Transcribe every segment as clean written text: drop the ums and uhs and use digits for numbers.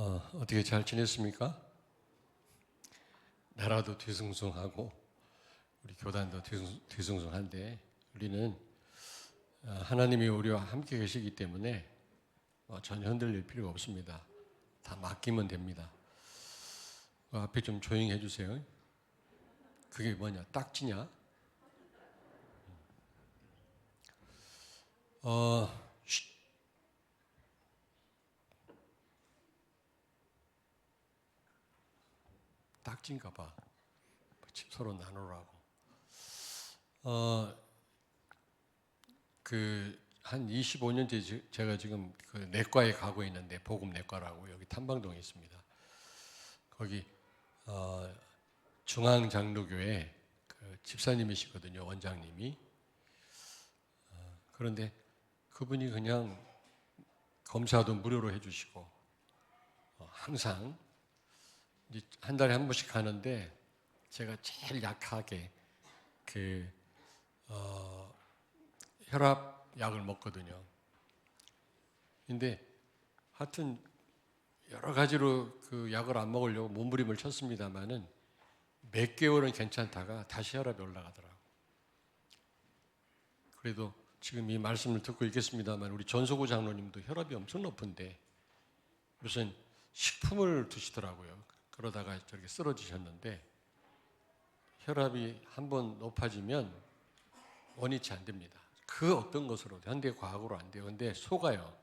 어떻게 잘 지냈습니까? 나라도 뒤숭숭하고 우리 교단도 뒤숭숭한데 우리는 하나님이 우리와 함께 계시기 때문에 전혀 흔들릴 필요가 없습니다. 다 맡기면 됩니다. 앞에 좀 조용히 해주세요. 그게 뭐냐? 딱지냐? 딱지인가 봐. 서로 나누라고. 한 25년째 제가 지금 그 내과에 가고 있는데, 보금내과라고 여기 탐방동에 있습니다. 거기 중앙장로교회 그 집사님이시거든요, 원장님이. 그런데 그분이 그냥 검사도 무료로 해주시고 항상 한 달에 한 번씩 가는데 제가 제일 약하게 혈압 약을 먹거든요. 근데 하여튼 여러 가지로 그 약을 안 먹으려고 몸부림을 쳤습니다만은 몇 개월은 괜찮다가 다시 혈압이 올라가더라고요. 그래도 지금 이 말씀을 듣고 있겠습니다만 우리 전소구 장로님도 혈압이 엄청 높은데 무슨 식품을 드시더라고요. 그러다가 저렇게 쓰러지셨는데 혈압이 한번 높아지면 원위치 안 됩니다. 그 어떤 것으로도 현대과학으로 안 돼요. 근데 속아요.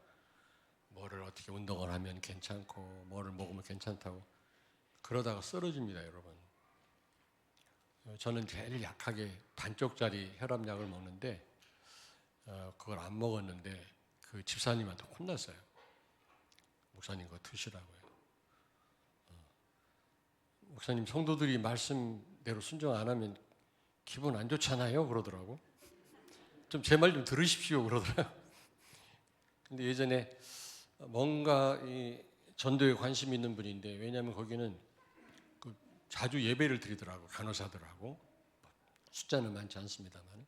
뭐를 어떻게 운동을 하면 괜찮고 뭐를 먹으면 괜찮다고 그러다가 쓰러집니다, 여러분. 저는 제일 약하게 반쪽짜리 혈압약을 먹는데 그걸 안 먹었는데 그 집사님한테 혼났어요. 목사님 그거 드시라고요. 목사님, 성도들이 말씀대로 순종 안 하면 기분 안 좋잖아요, 그러더라고. 좀 제 말 좀 들으십시오, 그러더라고요. 근데 예전에 뭔가 이 전도에 관심 있는 분인데, 왜냐하면 거기는 그 자주 예배를 드리더라고, 간호사들하고. 숫자는 많지 않습니다만.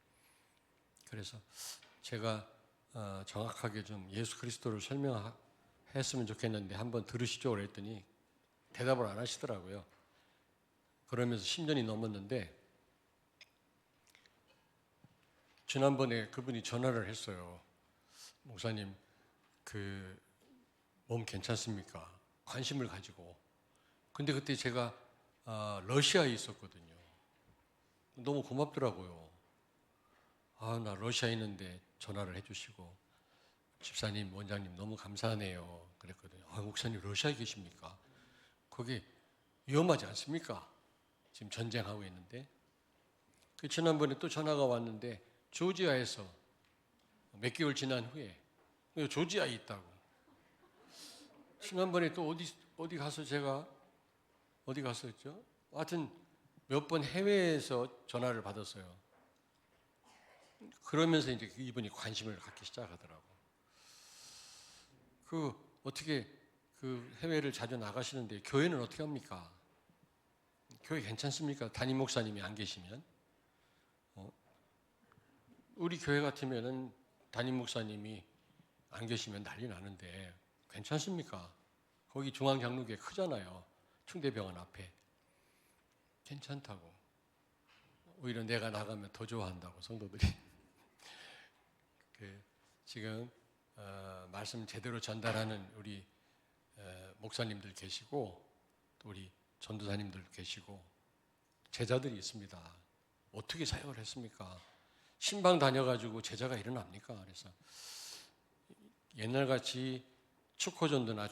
그래서 제가 정확하게 좀 예수 그리스도를 설명했으면 좋겠는데 한번 들으시죠 그랬더니 대답을 안 하시더라고요. 그러면서 10년이 넘었는데 지난번에 그분이 전화를 했어요. 목사님, 몸 괜찮습니까? 관심을 가지고. 근데 그때 제가 러시아에 있었거든요. 너무 고맙더라고요. 나 러시아에 있는데 전화를 해주시고 집사님, 원장님 너무 감사하네요. 그랬거든요. 목사님 러시아에 계십니까? 거기 위험하지 않습니까? 지금 전쟁하고 있는데. 지난번에 또 전화가 왔는데 조지아에서 몇 개월 지난 후에 조지아에 있다고. 지난번에 또 어디 가서 제가 어디 갔었죠? 하여튼 몇 번 해외에서 전화를 받았어요. 그러면서 이제 이분이 관심을 갖기 시작하더라고. 어떻게 해외를 자주 나가시는데 교회는 어떻게 합니까? 교회 괜찮습니까? 담임 목사님이 안 계시면? 우리 교회 같으면은 담임 목사님이 안 계시면 난리 나는데 괜찮습니까? 거기 중앙장로교회 크잖아요. 충대병원 앞에. 괜찮다고. 오히려 내가 나가면 더 좋아한다고, 성도들이. 지금 말씀 제대로 전달하는 우리 목사님들 계시고 또 우리 전도사님들 계시고 제자들이 있습니다. 어떻게 사역을 했습니까? 신방 다녀가지고 제자가 일어납니까? 그래서 옛날같이 축호전도나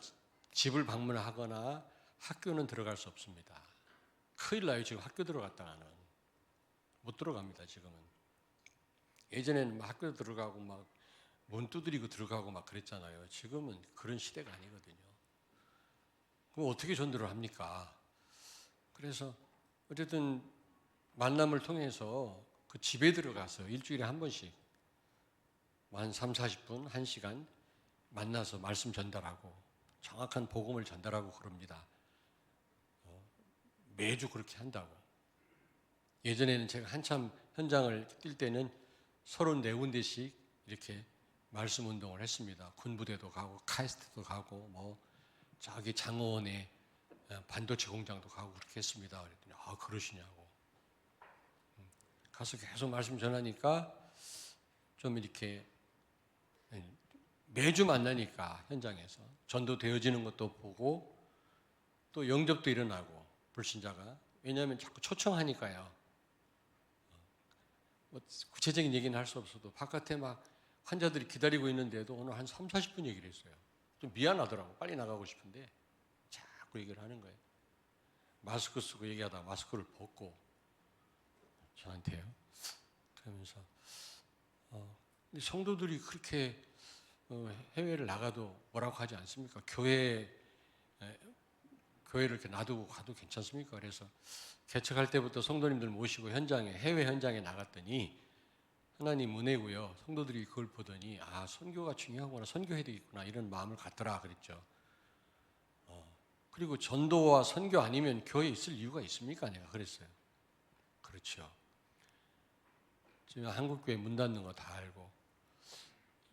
집을 방문하거나 학교는 들어갈 수 없습니다. 큰일 나요. 지금 학교 들어갔다가는 못 들어갑니다. 지금은. 예전에는 학교 들어가고 막 문 두드리고 들어가고 막 그랬잖아요. 지금은 그런 시대가 아니거든요. 그럼 어떻게 전도를 합니까? 그래서 어쨌든 만남을 통해서 그 집에 들어가서 일주일에 한 번씩 한 3, 40분, 1시간 만나서 말씀 전달하고 정확한 복음을 전달하고 그럽니다. 매주 그렇게 한다고. 예전에는 제가 한참 현장을 뛸 때는 34군데씩 이렇게 말씀 운동을 했습니다. 군부대도 가고 카이스트도 가고 자기 장어원에 반도체 공장도 가고 그렇게 했습니다. 그랬더니 그러시냐고. 가서 계속 말씀 전하니까 좀 이렇게 매주 만나니까 현장에서 전도 되어지는 것도 보고 또 영접도 일어나고 불신자가 왜냐하면 자꾸 초청하니까요. 뭐 구체적인 얘기는 할 수 없어도 바깥에 막 환자들이 기다리고 있는데도 오늘 한 3, 40분 얘기를 했어요. 좀 미안하더라고. 빨리 나가고 싶은데 자꾸 얘기를 하는 거예요. 마스크 쓰고 얘기하다가 마스크를 벗고 저한테요. 그러면서 성도들이 그렇게 해외를 나가도 뭐라고 하지 않습니까? 교회를 이렇게 놔두고 가도 괜찮습니까? 그래서 개척할 때부터 성도님들 모시고 해외 현장에 나갔더니 하나님 은혜고요. 성도들이 그걸 보더니 선교가 중요하구나, 선교해야 되겠구나 이런 마음을 갖더라 그랬죠. 그리고 전도와 선교 아니면 교회에 있을 이유가 있습니까? 내가 그랬어요. 그렇죠. 지금 한국 교회 문 닫는 거 다 알고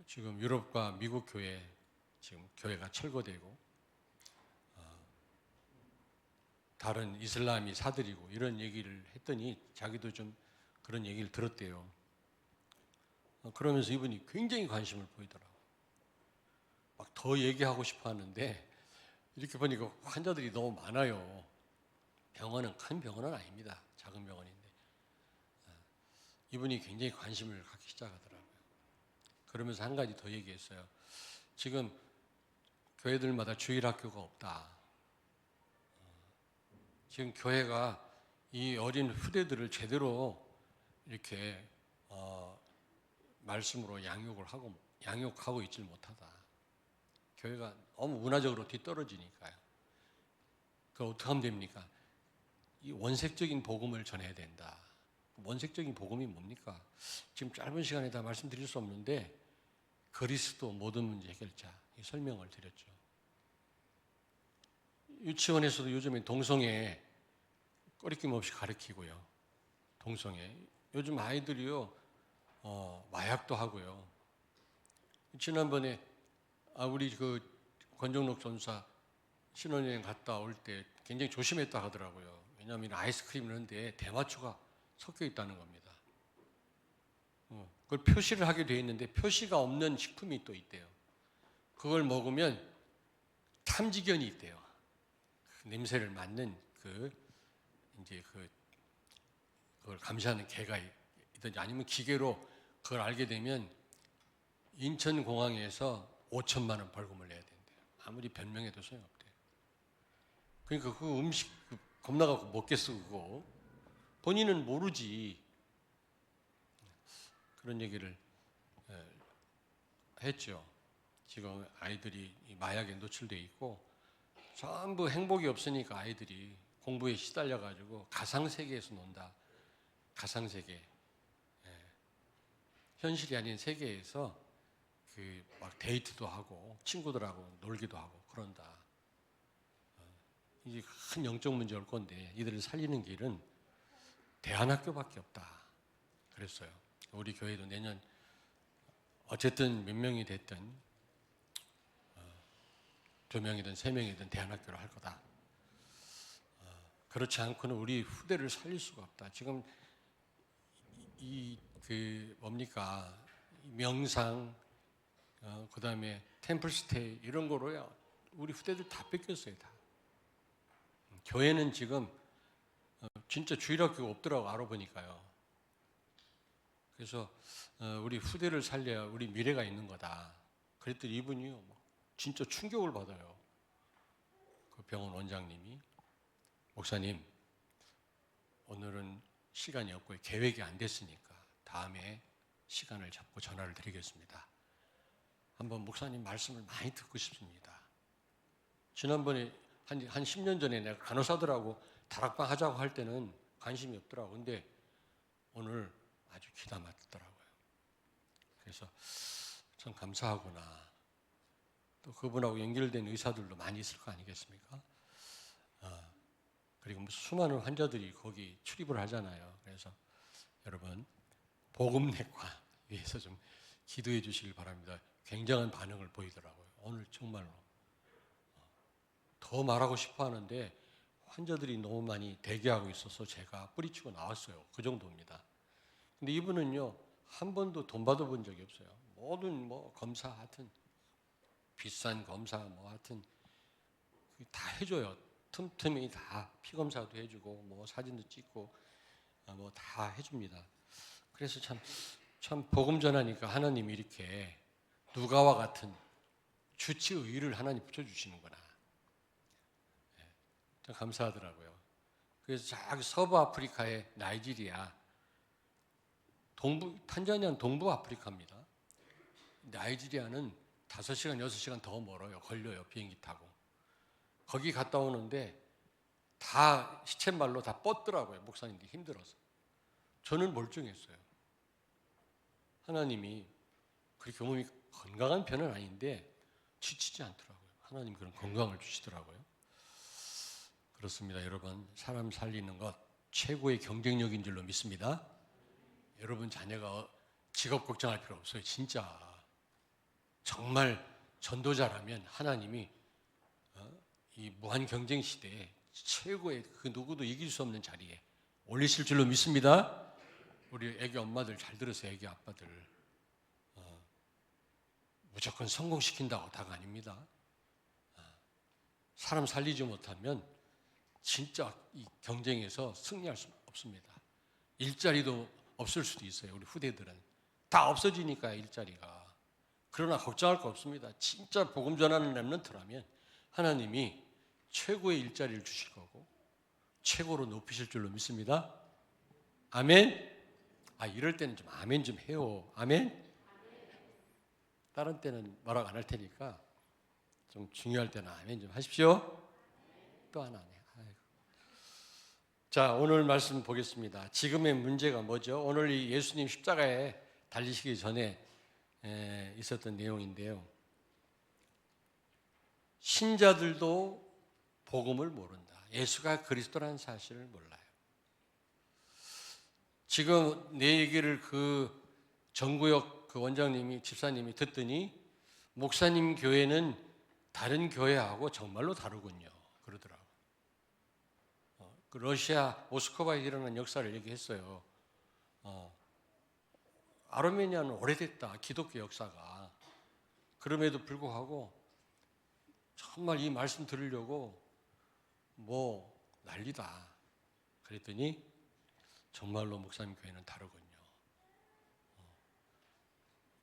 지금 유럽과 미국 교회 지금 교회가 철거되고 다른 이슬람이 사들이고 이런 얘기를 했더니 자기도 좀 그런 얘기를 들었대요. 그러면서 이분이 굉장히 관심을 보이더라고요. 막 더 얘기하고 싶어 하는데 이렇게 보니까 환자들이 너무 많아요. 병원은 큰 병원은 아닙니다. 작은 병원인데 이분이 굉장히 관심을 갖기 시작하더라고요. 그러면서 한 가지 더 얘기했어요. 지금 교회들마다 주일학교가 없다. 지금 교회가 이 어린 후대들을 제대로 이렇게 말씀으로 양육하고 있질 못하다. 교회가 너무 문화적으로 뒤떨어지니까요. 그걸 어떻게 하면 됩니까? 이 원색적인 복음을 전해야 된다. 원색적인 복음이 뭡니까? 지금 짧은 시간에 다 말씀드릴 수 없는데 그리스도 모든 문제 해결자 설명을 드렸죠. 유치원에서도 요즘에 동성애 꺼리낌 없이 가르치고요. 동성애. 요즘 아이들이요, 마약도 하고요. 지난번에 우리 그 권정록 전사 신혼여행 갔다 올 때 굉장히 조심했다 하더라고요. 왜냐하면 아이스크림 이런데 대마초가 섞여 있다는 겁니다. 그걸 표시를 하게 돼 있는데 표시가 없는 식품이 또 있대요. 그걸 먹으면 탐지견이 있대요. 그 냄새를 맡는 그걸 감시하는 개가 있든지 아니면 기계로 그걸 알게 되면 인천공항에서 5천만 원 벌금을 내야 된대요. 아무리 변명해도 소용없대요. 그러니까 그 음식 겁나 갖고 먹겠어 그거. 본인은 모르지. 그런 얘기를 했죠. 지금 아이들이 마약에 노출돼 있고 전부 행복이 없으니까 아이들이 공부에 시달려 가지고 가상 세계에서 논다. 가상 세계. 현실이 아닌 세계에서 막 데이트도 하고 친구들하고 놀기도 하고 그런다. 이게 큰 영적 문제 올 건데 이들을 살리는 길은 대안학교밖에 없다. 그랬어요. 우리 교회도 내년 어쨌든 몇 명이 됐든 2명이든 3명이든 대안학교를 할 거다. 그렇지 않고는 우리 후대를 살릴 수가 없다. 지금 뭡니까 명상 그다음에 템플스테이 이런 거로요 우리 후대들 다 뺏겼어요. 다. 교회는 지금 진짜 주일학교가 없더라고 알아보니까요. 그래서 우리 후대를 살려야 우리 미래가 있는 거다. 그랬더니 이분이요 진짜 충격을 받아요. 그 병원 원장님이 목사님 오늘은 시간이 없고 계획이 안 됐으니까 다음에 시간을 잡고 전화를 드리겠습니다. 한번 목사님 말씀을 많이 듣고 싶습니다. 지난번에 한 10년 전에 내가 간호사들하고 다락방 하자고 할 때는 관심이 없더라고. 근데 오늘 아주 기가 막히더라고요. 그래서 참 감사하구나. 또 그분하고 연결된 의사들도 많이 있을 거 아니겠습니까? 그리고 수많은 환자들이 거기 출입을 하잖아요. 그래서 여러분 복음내과 위해서 좀 기도해 주시길 바랍니다. 굉장한 반응을 보이더라고요. 오늘 정말로 더 말하고 싶어 하는데 환자들이 너무 많이 대기하고 있어서 제가 뿌리치고 나왔어요. 그 정도입니다. 근데 이분은요, 한 번도 돈 받아본 적이 없어요. 모든 검사 하여튼 비싼 검사 하여튼 다 해줘요. 틈틈이 다 피 검사도 해주고 사진도 찍고 다 해줍니다. 그래서 참 복음 전하니까 하나님이 이렇게 누가와 같은 주치 의를 하나님 붙여주시는구나. 참 감사하더라고요. 그래서 저기 서부 아프리카의 나이지리아, 탄자니아는 동부 아프리카입니다. 나이지리아는 5시간, 6시간 더 멀어요. 걸려요. 비행기 타고. 거기 갔다 오는데 다 시쳇말로 다 뻗더라고요. 목사님들이 힘들어서. 저는 멀쩡했어요. 하나님이 그렇게 몸이 건강한 편은 아닌데 지치지 않더라고요. 하나님 그런 건강을 주시더라고요. 그렇습니다. 여러분, 사람 살리는 것 최고의 경쟁력인 줄로 믿습니다. 여러분 자녀가 직업 걱정할 필요 없어요. 진짜 정말 전도자라면 하나님이 이 무한 경쟁 시대에 최고의 그 누구도 이길 수 없는 자리에 올리실 줄로 믿습니다. 우리 애기 엄마들 잘 들으세요. 애기 아빠들 무조건 성공시킨다고 다가 아닙니다. 사람 살리지 못하면 진짜 이 경쟁에서 승리할 수 없습니다. 일자리도 없을 수도 있어요. 우리 후대들은 다 없어지니까 일자리가. 그러나 걱정할 거 없습니다. 진짜 복음 전하는 렘넌트라면 하나님이 최고의 일자리를 주실 거고 최고로 높이실 줄로 믿습니다. 아멘. 이럴 때는 좀 아멘 좀 해요. 아멘. 다른 때는 뭐라고 안 할 테니까 좀 중요할 때는 아멘 좀 하십시오. 또 하나 네. 자, 오늘 말씀 보겠습니다. 지금의 문제가 뭐죠? 오늘 이 예수님 십자가에 달리시기 전에 있었던 내용인데요. 신자들도 복음을 모른다. 예수가 그리스도라는 사실을 몰라요. 지금 내 얘기를 그 정구역 그 원장님이 집사님이 듣더니 목사님 교회는 다른 교회하고 정말로 다르군요. 그러더라고요. 그 러시아 모스크바에 일어난 역사를 얘기했어요. 아르메니아는 오래됐다. 기독교 역사가. 그럼에도 불구하고 정말 이 말씀 들으려고 난리다. 그랬더니 정말로 목사님 교회는 다르군요.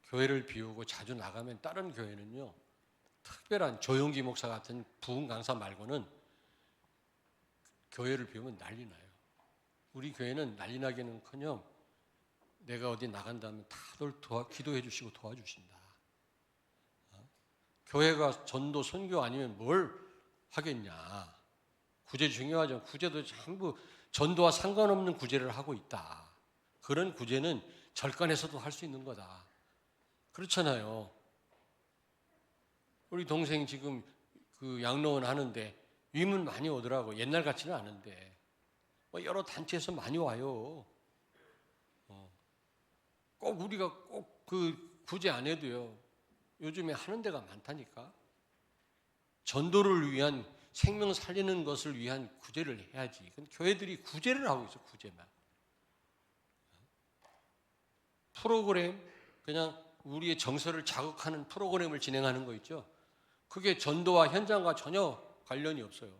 교회를 비우고 자주 나가면 다른 교회는요, 특별한 조용기 목사 같은 부흥 강사 말고는 교회를 비우면 난리 나요. 우리 교회는 난리 나기는커녕 내가 어디 나간다면 다들 기도해 주시고 도와주신다. 교회가 전도 선교 아니면 뭘 하겠냐. 구제 중요하죠. 구제도 전부 전도와 상관없는 구제를 하고 있다. 그런 구제는 절간에서도 할 수 있는 거다. 그렇잖아요. 우리 동생 지금 그 양로원 하는데 위문 많이 오더라고. 옛날 같지는 않은데 여러 단체에서 많이 와요. 꼭 우리가 꼭 그 구제 안 해도요. 요즘에 하는 데가 많다니까. 전도를 위한 생명 살리는 것을 위한 구제를 해야지. 교회들이 구제를 하고 있어. 구제만. 프로그램 그냥 우리의 정서를 자극하는 프로그램을 진행하는 거 있죠. 그게 전도와 현장과 전혀 관련이 없어요.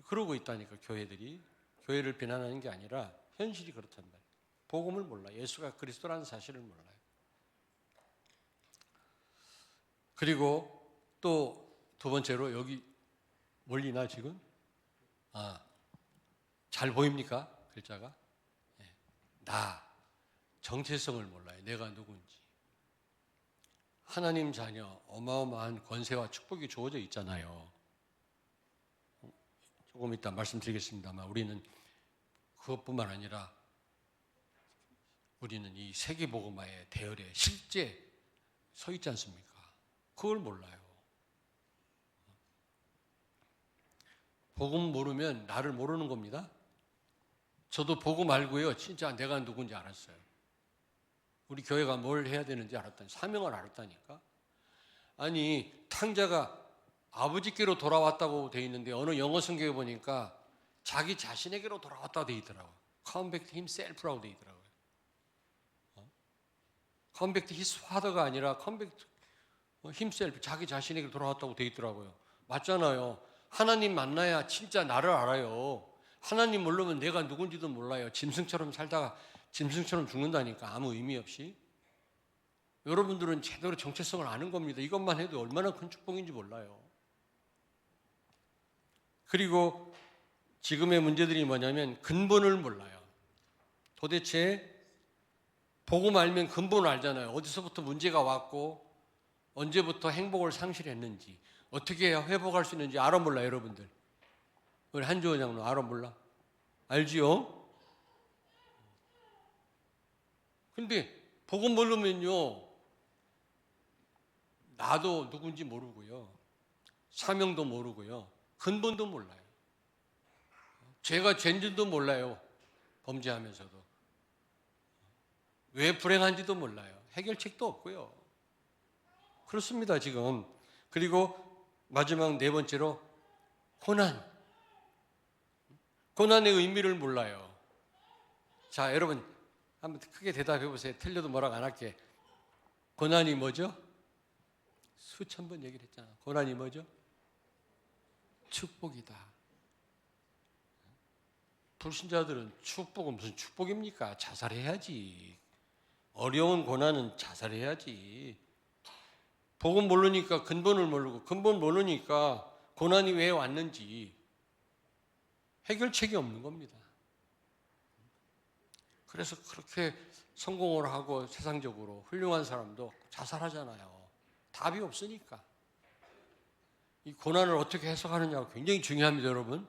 그러고 있다니까 교회들이. 교회를 비난하는 게 아니라 현실이 그렇단 말이에요. 복음을 몰라. 예수가 그리스도라는 사실을 몰라요. 그리고 또 두 번째로 여기 몰리나 지금? 잘 보입니까? 글자가? 네. 나. 정체성을 몰라요. 내가 누군지. 하나님 자녀 어마어마한 권세와 축복이 주어져 있잖아요. 조금 이따 말씀드리겠습니다만 우리는 그것뿐만 아니라 우리는 이 세계복음화의 대열에 실제 서 있지 않습니까? 그걸 몰라요. 복음 모르면 나를 모르는 겁니다. 저도 복음 알고요. 진짜 내가 누군지 알았어요. 우리 교회가 뭘 해야 되는지 알았다니. 사명을 알았다니까. 아니 탕자가 아버지께로 돌아왔다고 돼 있는데 어느 영어 성경에 보니까 자기 자신에게로 돌아왔다고 돼 있더라고요. Come back to himself라고 돼 있더라고요. Come back to his father가 아니라 come back to himself, 자기 자신에게 돌아왔다고 돼 있더라고요. 맞잖아요. 하나님 만나야 진짜 나를 알아요. 하나님 모르면 내가 누군지도 몰라요. 짐승처럼 살다가 짐승처럼 죽는다니까, 아무 의미 없이. 여러분들은 제대로 정체성을 아는 겁니다. 이것만 해도 얼마나 큰 축복인지 몰라요. 그리고 지금의 문제들이 뭐냐면 근본을 몰라요. 도대체 복음 알면 근본을 알잖아요. 어디서부터 문제가 왔고 언제부터 행복을 상실했는지, 어떻게 해야 회복할 수 있는지 알아 몰라요, 여러분들. 우리 한주원 장로 알아 몰라? 알지요? 근데 복음 모르면요, 나도 누군지 모르고요, 사명도 모르고요, 근본도 몰라요. 죄가 죄인지도 몰라요. 범죄하면서도. 왜 불행한지도 몰라요. 해결책도 없고요. 그렇습니다, 지금. 그리고 마지막 네 번째로 고난. 고난의 의미를 몰라요. 자, 여러분 한번 크게 대답해 보세요. 틀려도 뭐라고 안 할게. 고난이 뭐죠? 수천 번 얘기를 했잖아. 고난이 뭐죠? 축복이다. 불신자들은 축복은 무슨 축복입니까? 자살해야지. 어려운 고난은 자살해야지. 복음 모르니까 근본을 모르고, 근본 모르니까 고난이 왜 왔는지 해결책이 없는 겁니다. 그래서 그렇게 성공을 하고 세상적으로 훌륭한 사람도 자살하잖아요. 답이 없으니까. 이 고난을 어떻게 해석하느냐가 굉장히 중요합니다, 여러분.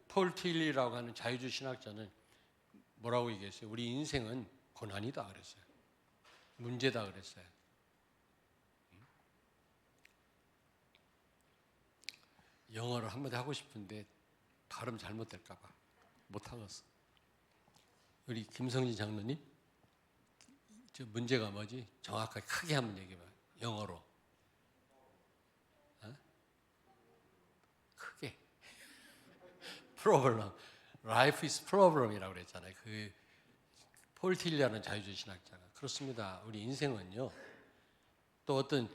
폴 틸리라고 하는 자유주의 신학자는 뭐라고 얘기했어요? 우리 인생은 고난이다 그랬어요. 문제다 그랬어요. 영어를 한마디 하고 싶은데 발음 잘못될까 봐 못하겠어. 우리 김성진 장로님, 저 문제가 뭐지? 정확하게 크게 한번 얘기해봐. 영어로. 크게. Problem. Life is problem이라고 그랬잖아요. 폴 틸리라는 자유주의 신학자가. 그렇습니다. 우리 인생은요, 또 어떤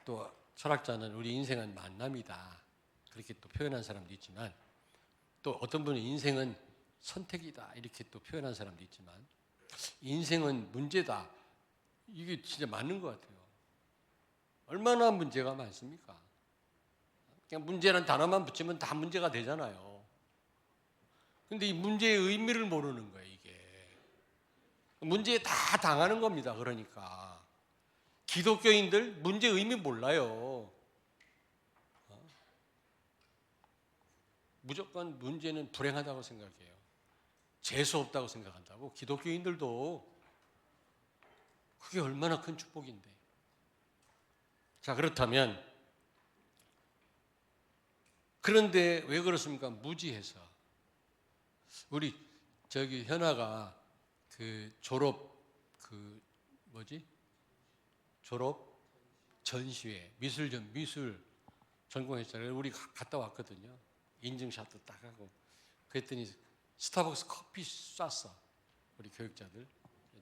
또 철학자는 우리 인생은 만남이다, 그렇게 또 표현한 사람도 있지만, 또 어떤 분은 인생은 선택이다, 이렇게 또 표현한 사람도 있지만, 인생은 문제다, 이게 진짜 맞는 것 같아요. 얼마나 문제가 많습니까? 그냥 문제라는 단어만 붙이면 다 문제가 되잖아요. 근데 이 문제의 의미를 모르는 거예요, 이게. 문제에 다 당하는 겁니다. 그러니까 기독교인들 문제 의미 몰라요. 무조건 문제는 불행하다고 생각해요. 재수 없다고 생각한다고. 기독교인들도 그게 얼마나 큰 축복인데. 자, 그렇다면 그런데 왜 그렇습니까? 무지해서. 우리 저기 현아가 졸업 졸업 전시회 미술 전공했잖아요. 우리 갔다 왔거든요. 인증샷도 딱 하고. 그랬더니 스타벅스 커피 쐈어. 우리 교육자들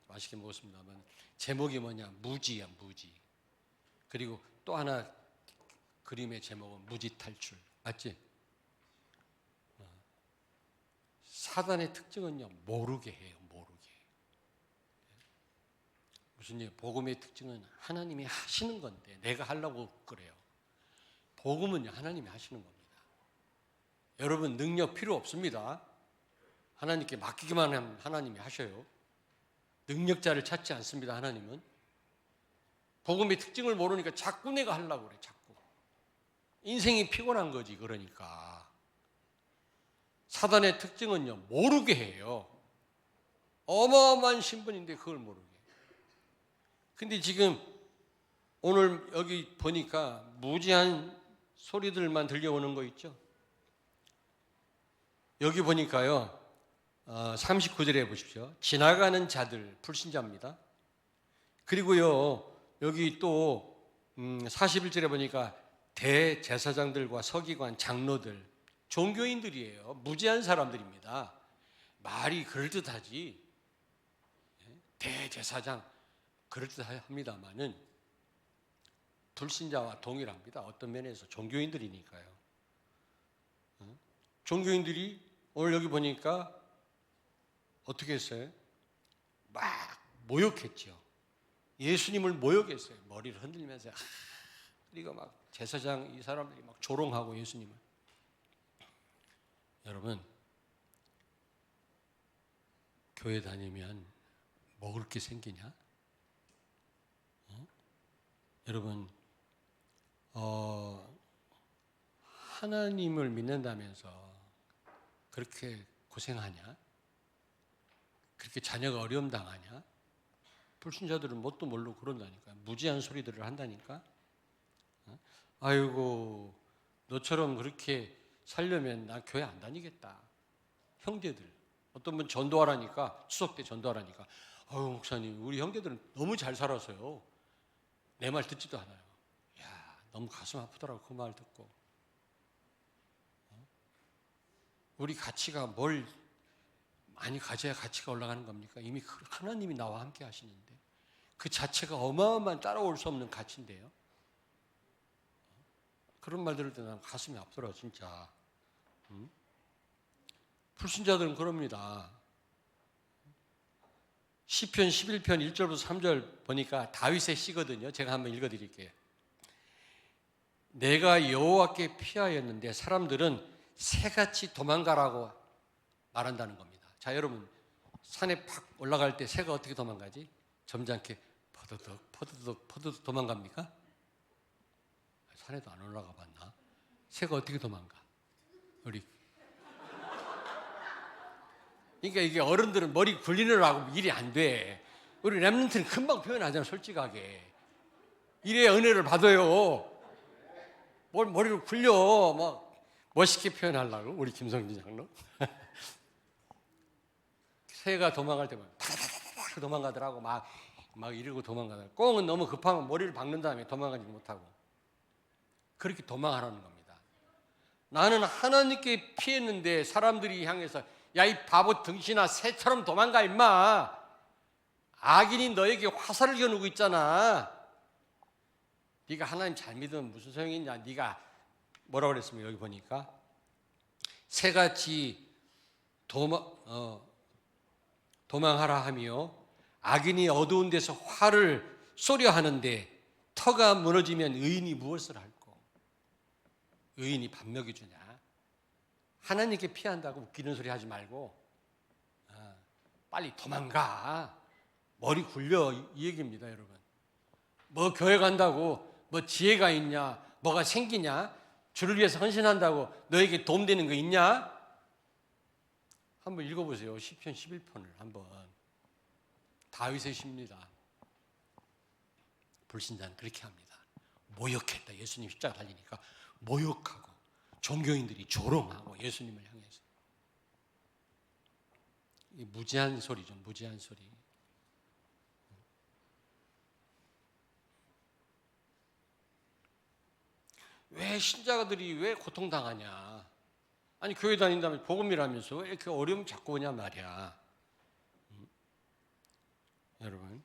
맛있게 먹었습니다만, 제목이 뭐냐? 무지야, 무지. 그리고 또 하나 그림의 제목은 무지 탈출. 맞지? 사단의 특징은요, 모르게 해요. 모르게. 무슨 얘기? 복음의 특징은 하나님이 하시는 건데 내가 하려고 그래요. 복음은요, 하나님이 하시는 겁니다. 여러분 능력 필요 없습니다. 하나님께 맡기기만 하면 하나님이 하셔요. 능력자를 찾지 않습니다. 하나님은. 복음의 특징을 모르니까 자꾸 내가 하려고 그래. 자꾸. 인생이 피곤한 거지. 그러니까 사단의 특징은요, 모르게 해요. 어마어마한 신분인데 그걸 모르게. 근데 지금 오늘 여기 보니까 무지한 소리들만 들려오는 거 있죠? 여기 보니까요, 39절에 보십시오. 지나가는 자들, 불신자입니다. 그리고요, 여기 또 41절에 보니까 대제사장들과 서기관, 장로들, 종교인들이에요. 무지한 사람들입니다. 말이 그럴듯하지. 대제사장 그럴듯합니다만은 불신자와 동일합니다. 어떤 면에서 종교인들이니까요. 종교인들이 오늘 여기 보니까 어떻게 했어요? 막 모욕했죠. 예수님을 모욕했어요. 머리를 흔들면서 그리고 막 제사장 이 사람들이 막 조롱하고 예수님을. 여러분, 교회 다니면 먹을 게 생기냐? 여러분, 하나님을 믿는다면서 그렇게 고생하냐? 그렇게 자녀가 어려움 당하냐? 불신자들은 뭣도 모르고 그런다니까. 무지한 소리들을 한다니까. 아이고, 너처럼 그렇게 살려면 나 교회 안 다니겠다. 형제들, 어떤 분 전도하라니까, 추석 때 전도하라니까, 목사님, 우리 형제들은 너무 잘 살아서요. 내 말 듣지도 않아요. 야, 너무 가슴 아프더라고, 그 말 듣고. 우리 가치가 뭘 많이 가져야 가치가 올라가는 겁니까? 이미 하나님이 나와 함께 하시는데 그 자체가 어마어마한 따라올 수 없는 가치인데요. 그런 말 들을 때 난 가슴이 아프더라고 진짜. 불신자들은 그럽니다. 시편 11편 1절부터 3절 보니까 다윗의 시거든요. 제가 한번 읽어드릴게요. 내가 여호와께 피하였는데 사람들은 새같이 도망가라고 말한다는 겁니다. 자, 여러분, 산에 팍 올라갈 때 새가 어떻게 도망가지? 점잖게 퍼드덕 도망갑니까? 산에도 안 올라가 봤나? 새가 어떻게 도망가? 우리. 그러니까 이게 어른들은 머리 굴리느라고 일이 안 돼. 우리 렘넌트는 금방 표현하잖아, 솔직하게. 이래야 은혜를 받아요. 뭘 머리를 굴려, 막 멋있게 표현하려고, 우리 김성진 장로. 새가 도망갈 때만 팍 도망가더라고. 막 이러고 도망가더라고. 꽁은 너무 급하면 머리를 박는 다음에 도망가지 못하고. 그렇게 도망하라는 겁니다. 나는 하나님께 피했는데 사람들이 향해서 야, 이 바보 등신아, 새처럼 도망가 임마. 악인이 너에게 화살을 겨누고 있잖아. 네가 하나님 잘 믿으면 무슨 소용이 있냐. 네가 뭐라고 그랬습니까? 여기 보니까 새같이 도망하라 하며 악인이 어두운 데서 활을 쏘려 하는데 터가 무너지면 의인이 무엇을 할꼬? 의인이 밥 먹여주냐? 하나님께 피한다고 웃기는 소리 하지 말고 빨리 도망가. 머리 굴려, 이 얘기입니다, 여러분. 뭐 교회 간다고 뭐 지혜가 있냐, 뭐가 생기냐, 주를 위해서 헌신한다고 너에게 도움되는 거 있냐? 한번 읽어보세요. 시편 11편을 한번. 다윗의 시입니다. 불신자는 그렇게 합니다. 모욕했다. 예수님 십자가 달리니까 모욕하고 종교인들이 조롱하고 예수님을 향해서. 이 무지한 소리죠. 무지한 소리. 왜 신자들이 왜 고통당하냐? 아니, 교회 다닌다면 복음이라면서 왜 이렇게 어려움 자꾸 오냐 말이야. 여러분,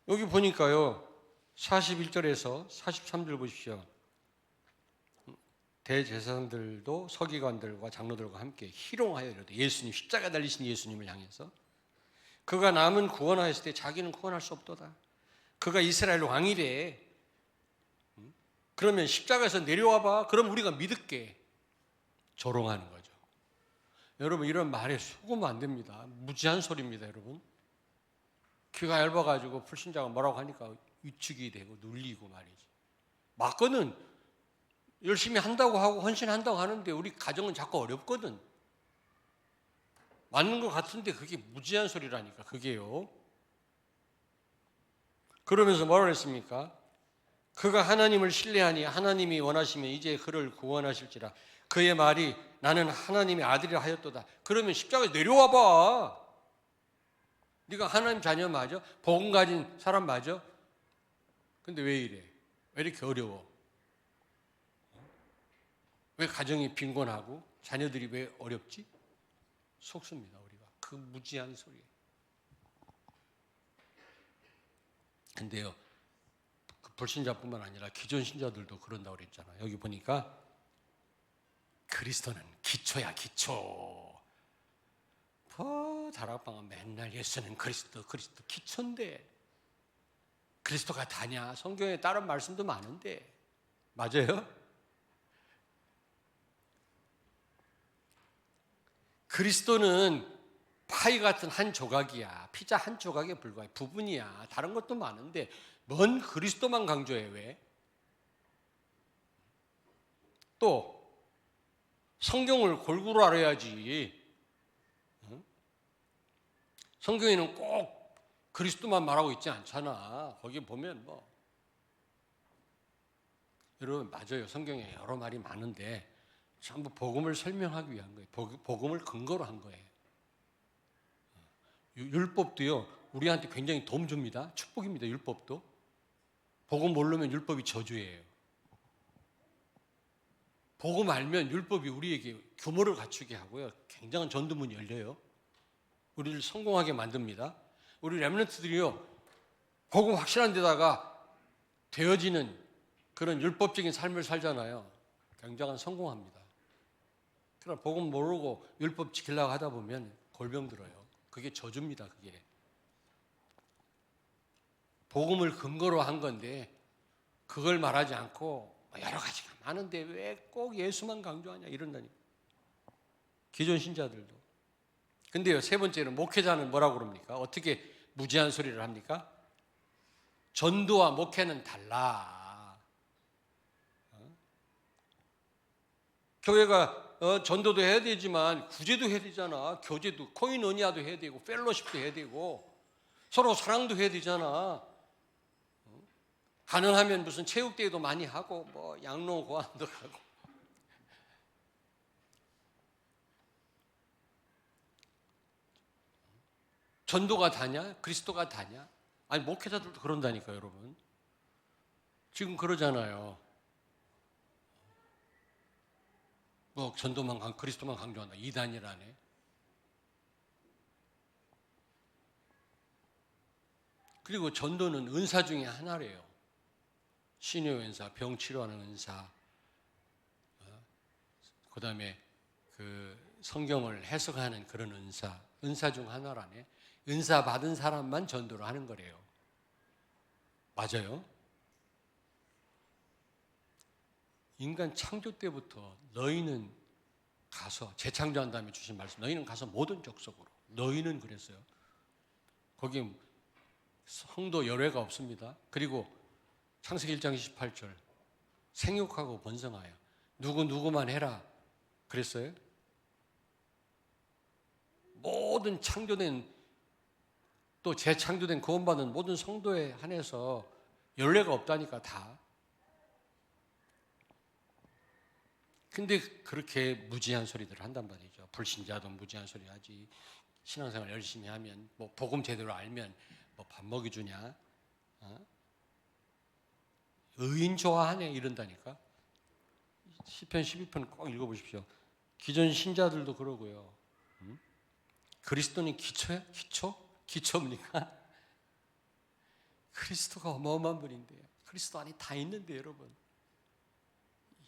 여기 보니까요 41절에서 43절 보십시오. 대제사장들도 서기관들과 장로들과 함께 희롱하여 이르되, 예수님, 십자가 달리신 예수님을 향해서 그가 남은 구원하였을 때 자기는 구원할 수 없도다. 그가 이스라엘 왕이래. 그러면 십자가에서 내려와봐. 그럼 우리가 믿을게. 조롱하는 거죠. 여러분, 이런 말에 속으면 안 됩니다. 무지한 소리입니다, 여러분. 귀가 얇아가지고 불신자가 뭐라고 하니까 위축이 되고 눌리고 말이지. 맞거든. 열심히 한다고 하고 헌신한다고 하는데 우리 가정은 자꾸 어렵거든. 맞는 것 같은데 그게 무지한 소리라니까, 그게요. 그러면서 뭐라고 했습니까? 그가 하나님을 신뢰하니 하나님이 원하시면 이제 그를 구원하실지라. 그의 말이 나는 하나님의 아들이라 하였도다. 그러면 십자가에 내려와 봐. 네가 하나님 자녀 맞아? 복음 가진 사람 맞아? 근데 왜 이래? 왜 이렇게 어려워? 왜 가정이 빈곤하고 자녀들이 왜 어렵지? 속습니다, 우리가. 그 무지한 소리에. 근데요, 그 불신자뿐만 아니라 기존 신자들도 그런다고 그랬잖아요. 여기 보니까 그리스도는 기초야, 기초. 다락방은 맨날 예수는 그리스도 기초인데 그리스도가 다냐? 성경에 다른 말씀도 많은데 맞아요? 그리스도는 파이 같은 한 조각이야. 피자 한 조각에 불과해. 부분이야. 다른 것도 많은데 뭔 그리스도만 강조해 왜? 또 성경을 골고루 알아야지. 성경에는 꼭 그리스도만 말하고 있지 않잖아. 거기 보면 뭐 여러분 맞아요. 성경에 여러 말이 많은데 전부 복음을 설명하기 위한 거예요. 복음을 근거로 한 거예요. 율법도요. 우리한테 굉장히 도움 줍니다. 축복입니다. 율법도. 복음 모르면 율법이 저주예요. 복음 알면 율법이 우리에게 규모를 갖추게 하고요. 굉장한 전두문이 열려요. 우리를 성공하게 만듭니다. 우리 렘넌트들이요. 복음 확실한 데다가 되어지는 그런 율법적인 삶을 살잖아요. 굉장한 성공합니다. 그러나 복음 모르고 율법 지키려고 하다 보면 골병 들어요. 그게 저주입니다. 그게. 복음을 근거로 한 건데 그걸 말하지 않고 여러 가지가 많은데 왜 꼭 예수만 강조하냐 이런다니. 기존 신자들도. 근데요, 세 번째는 목회자는 뭐라고 그럽니까? 어떻게 무지한 소리를 합니까? 전도와 목회는 달라. 교회가 전도도 해야 되지만 구제도 해야 되잖아. 교제도, 코인오니아도 해야 되고 펠로십도 해야 되고 서로 사랑도 해야 되잖아. 가능하면 무슨 체육대회도 많이 하고 뭐 양로 고안도 하고. 전도가 다냐? 그리스도가 다냐? 아니 목회자들도 그런다니까 여러분. 지금 그러잖아요. 뭐 전도만 그리스도만 강조한다. 이단이라네. 그리고 전도는 은사 중에 하나래요. 신유 은사, 병 치료하는 은사, 그 다음에 그 성경을 해석하는 그런 은사 중 하나라네. 은사 받은 사람만 전도를 하는 거래요. 맞아요? 인간 창조 때부터 너희는 가서 재창조한 다음에 주신 말씀, 너희는 가서 모든 족속으로. 너희는 그랬어요. 거기 성도 열애가 없습니다. 그리고 창세기 1장 28절 생육하고 번성하여 누구만 해라 그랬어요. 모든 창조된 또 재창조된 구원받은 모든 성도에 한해서 열례가 없다니까 다. 근데 그렇게 무지한 소리들을 한단 말이죠. 불신자도 무지한 소리 하지. 신앙생활 열심히 하면 뭐 복음 제대로 알면 뭐 밥 먹여주냐. 의인 좋아하네 이런다니까. 시편 12편 꼭 읽어보십시오. 기존 신자들도 그러고요. 그리스도는 기초야? 기초입니까? 그리스도가 어마어마한 분인데 그리스도 안에 다 있는데 여러분.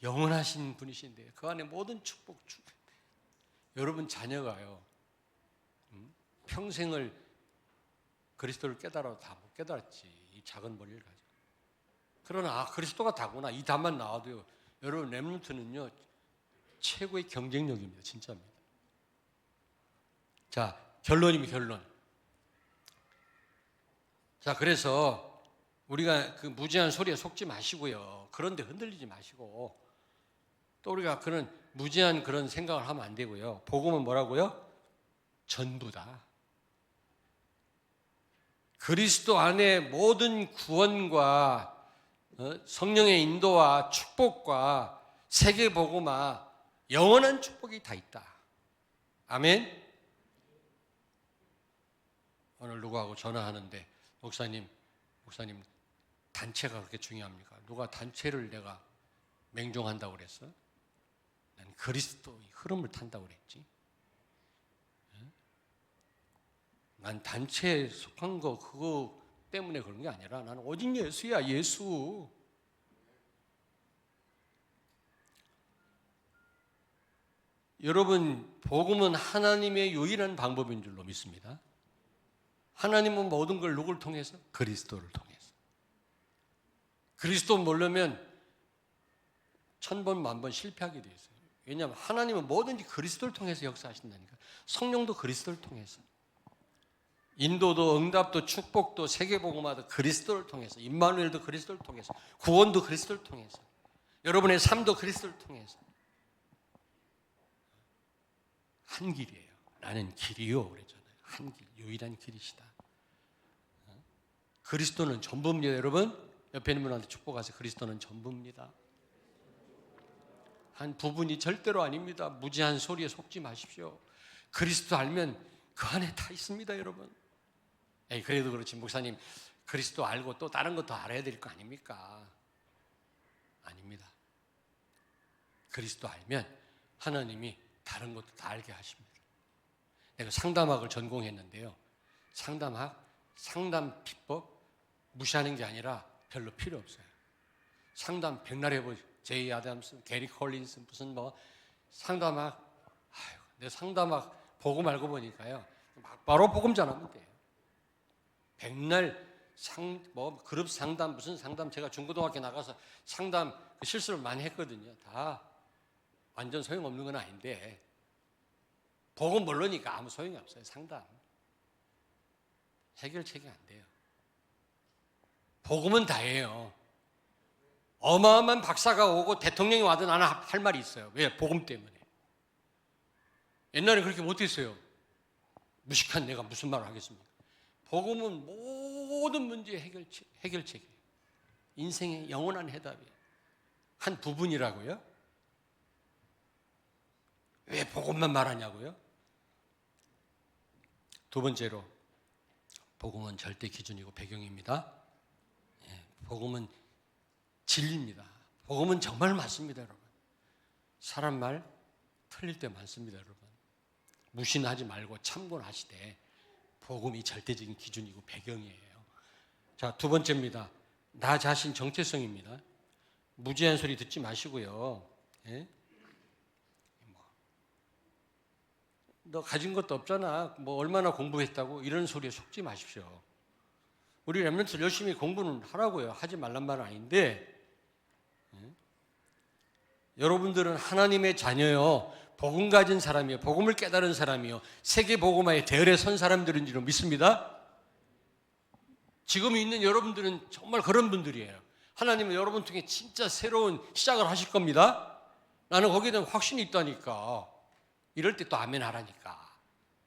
영원하신 분이신데 그 안에 모든 축복 여러분 자녀가요. 평생을 그리스도를 깨달아도 다 못 깨달았지. 이 작은 머리를 가지고. 그러나 그리스도가 다구나 이 답만 나와도요. 여러분 렘넌트는요. 최고의 경쟁력입니다. 진짜입니다. 자, 결론. 자, 그래서 우리가 그 무지한 소리에 속지 마시고요. 그런데 흔들리지 마시고 또 우리가 그런 무지한 그런 생각을 하면 안 되고요. 복음은 뭐라고요? 전부다. 그리스도 안에 모든 구원과 성령의 인도와 축복과 세계 복음화 영원한 축복이 다 있다. 아멘. 오늘 누구하고 전화하는데 목사님 단체가 그렇게 중요합니까? 누가 단체를 내가 맹종한다고 그랬어? 난 그리스도의 흐름을 탄다고 그랬지. 난 단체에 속한 거 그거 때문에 그런 게 아니라 나는 오직 예수야, 예수. 여러분, 복음은 하나님의 유일한 방법인 줄로 믿습니다. 하나님은 모든 걸 누굴 통해서? 그리스도를 통해서. 그리스도 모르면 1000번, 10,000번 실패하게 돼 있어요. 왜냐하면 하나님은 뭐든지 그리스도를 통해서 역사하신다니까. 성령도 그리스도를 통해서. 인도도 응답도 축복도 세계복음화도 그리스도를 통해서. 임마누엘도 그리스도를 통해서. 구원도 그리스도를 통해서. 여러분의 삶도 그리스도를 통해서. 한 길이에요. 나는 길이요 그랬잖아요. 한 길, 유일한 길이시다. 그리스도는 전부입니다. 여러분 옆에 있는 분한테 축복하세요. 그리스도는 전부입니다. 한 부분이 절대로 아닙니다. 무지한 소리에 속지 마십시오. 그리스도 알면 그 안에 다 있습니다. 여러분. 그래도 그렇지 목사님 그리스도 알고 또 다른 것도 알아야 될 거 아닙니까? 아닙니다. 그리스도 알면 하나님이 다른 것도 다 알게 하십니다. 내가 상담학을 전공했는데요. 상담 비법 무시하는 게 아니라 별로 필요 없어요. 상담 백날 해보죠. 제이 아담스, 게리 콜린스 무슨 뭐 상담학. 내 상담학 보고 말고 보니까요. 바로 복음 전하면 돼요. 백날 그룹 상담 무슨 상담 제가 중고등학교 나가서 상담 실수를 많이 했거든요. 다 완전 소용없는 건 아닌데 복음 모르니까 아무 소용이 없어요. 상담 해결책이 안 돼요. 복음은 다예요. 어마어마한 박사가 오고 대통령이 와도 나는 할 말이 있어요. 왜? 복음 때문에. 옛날에 그렇게 못했어요. 무식한 내가 무슨 말을 하겠습니까? 복음은 모든 문제의 해결책이에요. 인생의 영원한 해답이에요. 한 부분이라고요? 왜 복음만 말하냐고요? 두 번째로 복음은 절대 기준이고 배경입니다. 복음은 진리입니다. 복음은 정말 맞습니다. 여러분. 사람 말 틀릴 때 많습니다. 여러분. 무시는 하지 말고 참고하시되 복음이 절대적인 기준이고 배경이에요. 자, 두 번째입니다. 나 자신 정체성입니다. 무지한 소리 듣지 마시고요. 너 가진 것도 없잖아. 뭐 얼마나 공부했다고 이런 소리에 속지 마십시오. 우리 렘넌트 열심히 공부는 하라고요. 하지 말란 말은 아닌데 여러분들은 하나님의 자녀요. 복음 가진 사람이요. 복음을 깨달은 사람이요. 세계 복음화에 대열에 선 사람들인 줄 믿습니다. 지금 있는 여러분들은 정말 그런 분들이에요. 하나님은 여러분 통해 진짜 새로운 시작을 하실 겁니다. 나는 거기에 대한 확신이 있다니까. 이럴 때 또 아멘 하라니까.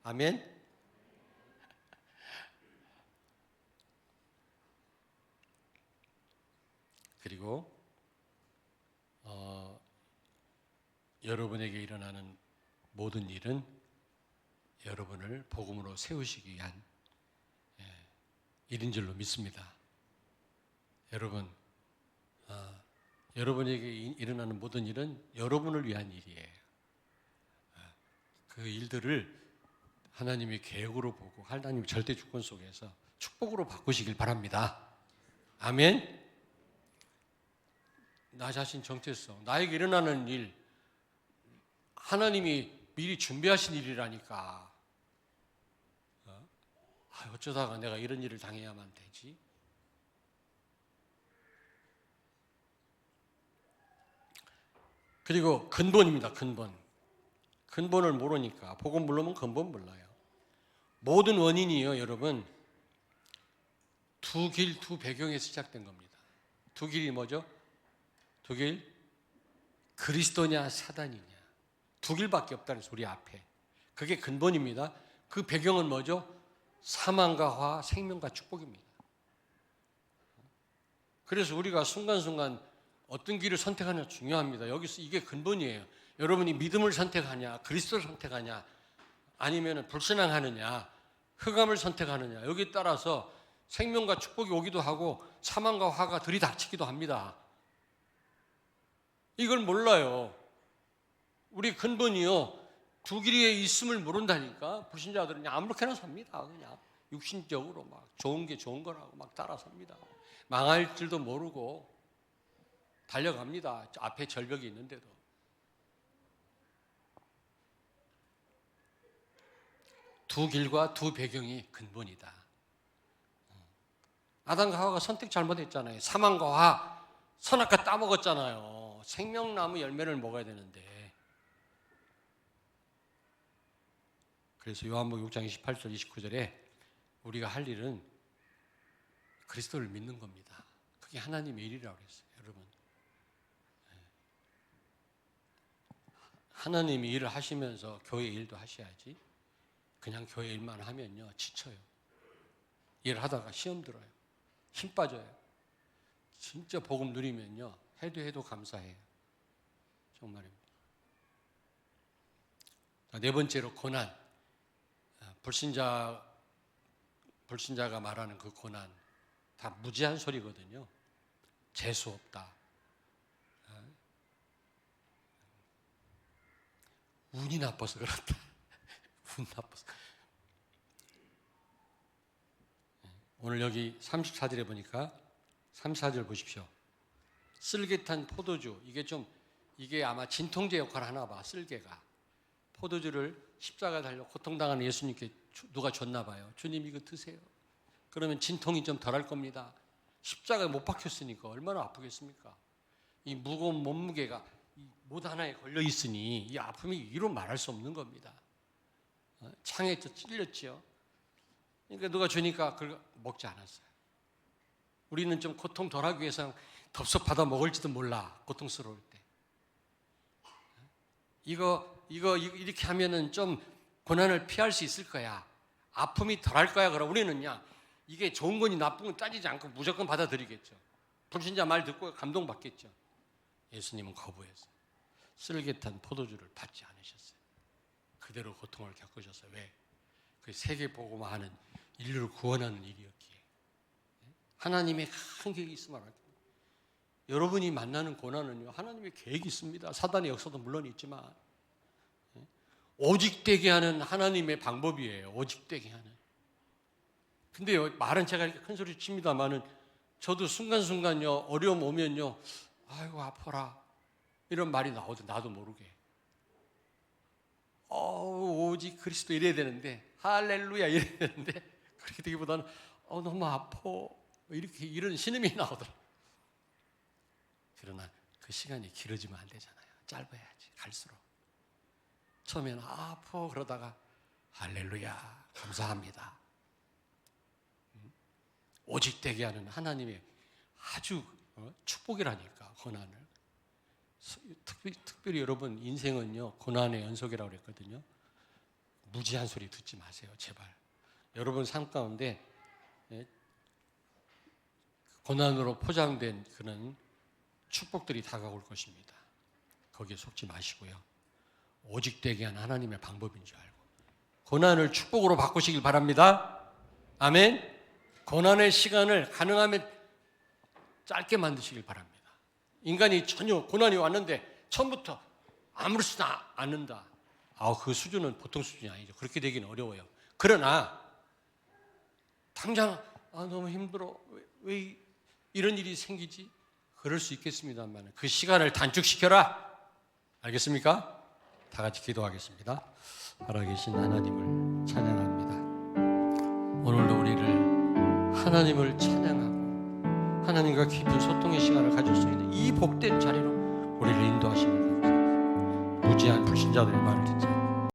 아멘. 그리고 여러분에게 일어나는 모든 일은 여러분을 복음으로 세우시기 위한 일인 줄로 믿습니다. 여러분, 여러분에게 일어나는 모든 일은 여러분을 위한 일이에요. 그 일들을 하나님의 계획으로 보고 하나님의 절대 주권 속에서 축복으로 바꾸시길 바랍니다. 아멘. 나 자신 정체성, 나에게 일어나는 일, 하나님이 미리 준비하신 일이라니까. 어쩌다가 내가 이런 일을 당해야만 되지? 그리고 근본입니다. 근본을 모르니까 복음 모르면 근본 몰라요. 모든 원인이요, 여러분. 두 길, 두 배경에서 시작된 겁니다. 두 길이 뭐죠? 두 길, 그리스도냐 사단이냐. 두 길밖에 없다는 소리 앞에. 그게 근본입니다. 그 배경은 뭐죠? 사망과 화, 생명과 축복입니다. 그래서 우리가 순간순간 어떤 길을 선택하느냐 중요합니다. 여기서 이게 근본이에요. 여러분이 믿음을 선택하냐, 그리스도를 선택하냐, 아니면 불신앙하느냐, 흑암을 선택하느냐, 여기에 따라서 생명과 축복이 오기도 하고 사망과 화가 들이닥치기도 합니다. 이걸 몰라요. 우리 근본이요, 두 길이에 있음을 모른다니까. 불신자들은 그냥 아무렇게나 삽니다. 그냥 육신적으로 막 좋은 게 좋은 거라고 막 따라 삽니다. 망할 줄도 모르고 달려갑니다. 앞에 절벽이 있는데도. 두 길과 두 배경이 근본이다. 아담과 하와가 선택 잘못했잖아요. 사망과 화, 선악과 따먹었잖아요. 생명나무 열매를 먹어야 되는데. 그래서 요한복음 6장 28절 29절에 우리가 할 일은 그리스도를 믿는 겁니다. 그게 하나님의 일이라고 그랬어요. 여러분, 하나님이 일을 하시면서 교회 일도 하셔야지. 그냥 교회 일만 하면요 지쳐요. 일하다가 시험 들어요. 힘 빠져요. 진짜 복음 누리면요 해도 감사해요. 정말입니다. 네 번째로 고난. 불신자가 말하는 그 고난 다 무지한 소리거든요. 재수 없다. 운이 나빠서 그렇다. 운 나빠서. 오늘 여기 34절에 보니까 34절 보십시오. 쓸개탄 포도주, 이게 아마 진통제 역할을 하나 봐. 쓸개가 포도주를 십자가 달려 고통당하는 예수님께 누가 줬나 봐요. 주님 이거 드세요. 그러면 진통이 좀 덜할 겁니다. 십자가에 못 박혔으니까 얼마나 아프겠습니까? 이 무거운 몸무게가 못 하나에 걸려 있으니 이 아픔이 이로 말할 수 없는 겁니다. 창에 찔렸지요. 그러니까 누가 주니까 그걸 먹지 않았어요. 우리는 좀 고통 덜하기 위해서 덥석 받아 먹을지도 몰라. 고통스러울 때. 이거 이렇게 하면은 좀 고난을 피할 수 있을 거야. 아픔이 덜할 거야. 그럼 우리는요, 이게 좋은 거니 나쁜 건 따지지 않고 무조건 받아들이겠죠. 불신자 말 듣고 감동받겠죠. 예수님은 거부했어요. 쓸개탄 포도주를 받지 않으셨어요. 그대로 고통을 겪으셨어요. 왜? 그 세계복음화 하는 인류를 구원하는 일이었기에. 하나님의 큰 계획이 있으면 알아요. 여러분이 만나는 고난은요, 하나님의 계획이 있습니다. 사단의 역사도 물론 있지만 오직되게 하는 하나님의 방법이에요. 오직되게 하는. 근데요, 말은 제가 이렇게 큰 소리 칩니다만은 저도 순간순간요, 어려움 오면요, 아이고 아파라 이런 말이 나오죠. 나도 모르게. 오직 그리스도 이래야 되는데, 할렐루야 이래야 되는데, 그렇게 되기보다는 너무 아파 이렇게 이런 신음이 나오더라. 그러나 그 시간이 길어지면 안 되잖아요. 짧아야지 갈수록. 처음에는 아파 그러다가 할렐루야 감사합니다. 오직되게 하는 하나님의 아주 축복이라니까. 고난을 특별히 여러분 인생은요 고난의 연속이라고 그랬거든요. 무지한 소리 듣지 마세요 제발. 여러분 삶 가운데 고난으로 포장된 그런 축복들이 다가올 것입니다. 거기에 속지 마시고요. 오직되게 하는 하나님의 방법인 줄 알고 고난을 축복으로 바꾸시길 바랍니다. 아멘. 고난의 시간을 가능하면 짧게 만드시길 바랍니다. 인간이 전혀 고난이 왔는데 처음부터 아무렇지도 않는다. 그 수준은 보통 수준이 아니죠. 그렇게 되기는 어려워요. 그러나 당장 너무 힘들어. 왜 이런 일이 생기지? 그럴 수 있겠습니다만 그 시간을 단축시켜라. 알겠습니까? 다 같이 기도하겠습니다. 살아계신 하나님을 찬양합니다. 오늘도 우리를 하나님을 찬양하고 하나님과 깊은 소통의 시간을 가질 수 있는 이 복된 자리로 우리를 인도하시는 무지한 불신자들의 말을 듣자